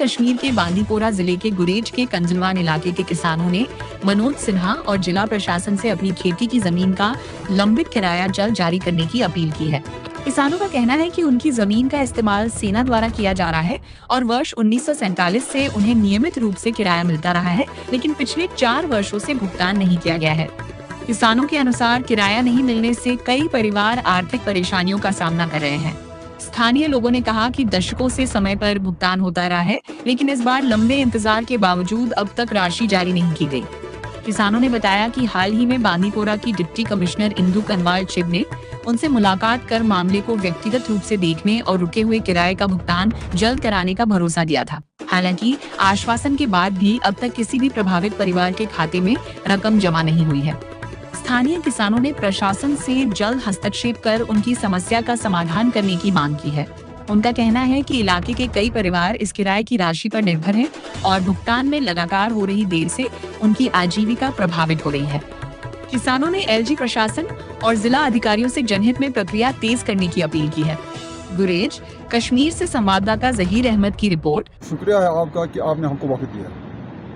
कश्मीर के बांदीपोरा जिले के गुरेज के कंजलवान इलाके के किसानों ने मनोज सिन्हा और जिला प्रशासन से अपनी खेती की जमीन का लंबित किराया जल्द जारी करने की अपील की है। किसानों का कहना है कि उनकी जमीन का इस्तेमाल सेना द्वारा किया जा रहा है और वर्ष 1947 से उन्हें नियमित रूप से किराया मिलता रहा है, लेकिन पिछले 4 वर्षों से भुगतान नहीं किया गया है। किसानों के अनुसार किराया नहीं मिलने से कई परिवार आर्थिक परेशानियों का सामना कर रहे हैं। स्थानीय लोगों ने कहा कि दशकों से समय पर भुगतान होता रहा है, लेकिन इस बार लंबे इंतजार के बावजूद अब तक राशि जारी नहीं की गई। किसानों ने बताया कि हाल ही में बांदीपोरा की डिप्टी कमिश्नर इंदु कनवाल चिब ने उनसे मुलाकात कर मामले को व्यक्तिगत रूप से देखने और रुके हुए किराए का भुगतान जल्द कराने का भरोसा दिया था। हालांकि आश्वासन के बाद भी अब तक किसी भी प्रभावित परिवार के खाते में रकम जमा नहीं हुई है। स्थानीय किसानों ने प्रशासन से जल्द हस्तक्षेप कर उनकी समस्या का समाधान करने की मांग की है। उनका कहना है कि इलाके के कई परिवार इस किराए की राशि पर निर्भर हैं और भुगतान में लगातार हो रही देर से उनकी आजीविका प्रभावित हो रही है। किसानों ने एलजी प्रशासन और जिला अधिकारियों से जनहित में प्रक्रिया तेज करने की अपील की है। गुरेज कश्मीर से संवाददाता जहीर अहमद की रिपोर्ट। शुक्रिया है आपका कि आपने हमको वक्त दिया,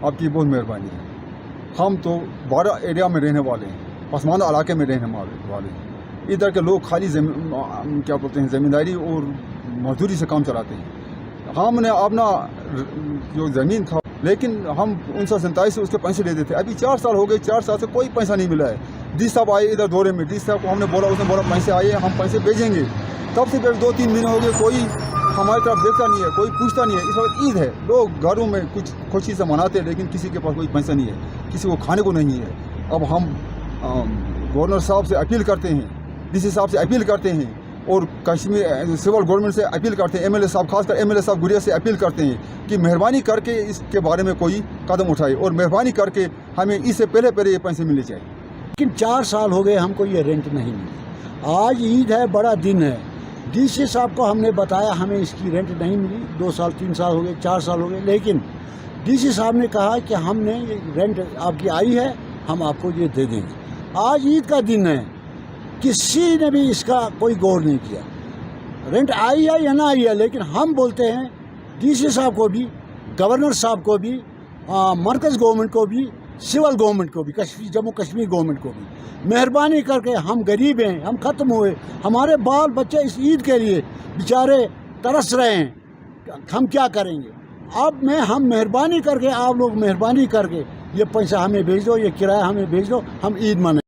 आपकी बहुत मेहरबानी है। हम तो बड़ा एरिया में रहने वाले हैं, पसमानदा इलाके में रहने वाले हैं। इधर के लोग खाली क्या बोलते हैं ज़मींदारी और मजदूरी से काम चलाते हैं। हमने अपना जो ज़मीन था, लेकिन हम 1947 से उसके पैसे लेते थे। अभी 4 साल हो गए, 4 साल से कोई पैसा नहीं मिला है। डी साहब आए इधर दौरे में, डी साहब को हमने बोला, उसने बोला पैसे आए, हम पैसे भेजेंगे। तब से 2-3 महीने हो गए, कोई हमारी तरफ देखता नहीं है, कोई पूछता नहीं है। इस वक्त ईद है, लोग घरों में कुछ खुशी से मनाते हैं, लेकिन किसी के पास कोई पैसा नहीं है, किसी को खाने को नहीं है। अब हम गवर्नर साहब से अपील करते हैं, डीसी साहब से अपील करते हैं और कश्मीर सिविल गवर्नमेंट से अपील करते हैं, एमएलए साहब, खासकर एमएलए साहब गुड़िया से अपील करते हैं कि मेहरबानी करके इसके बारे में कोई कदम उठाए और मेहरबानी करके हमें इससे पहले ये पैसे मिलने चाहिए। लेकिन 4 साल हो गए हमको ये रेंट नहीं मिली। आज ईद है, बड़ा दिन है। डीसी साहब को हमने बताया हमें इसकी रेंट नहीं मिली। 2 साल 3 साल हो गए, 4 साल हो गए, लेकिन डीसी साहब ने कहा कि हमने ये रेंट आपकी आई है, हम आपको ये दे देंगे। आज ईद का दिन है, किसी ने भी इसका कोई गौर नहीं किया। रेंट आई है या ना आई है, लेकिन हम बोलते हैं डीसी साहब को भी, गवर्नर साहब को भी, मरकज़ गवर्नमेंट को भी, सिविल गवर्नमेंट को भी, जम्मू कश्मीर गवर्नमेंट को भी, मेहरबानी करके, हम गरीब हैं, हम ख़त्म हुए, हमारे बाल बच्चे इस ईद के लिए बेचारे तरस रहे हैं, हम क्या करेंगे। अब हम मेहरबानी करके, आप लोग मेहरबानी करके ये पैसा हमें भेज दो, ये किराया हमें भेज दो, हम ईद मनाएं।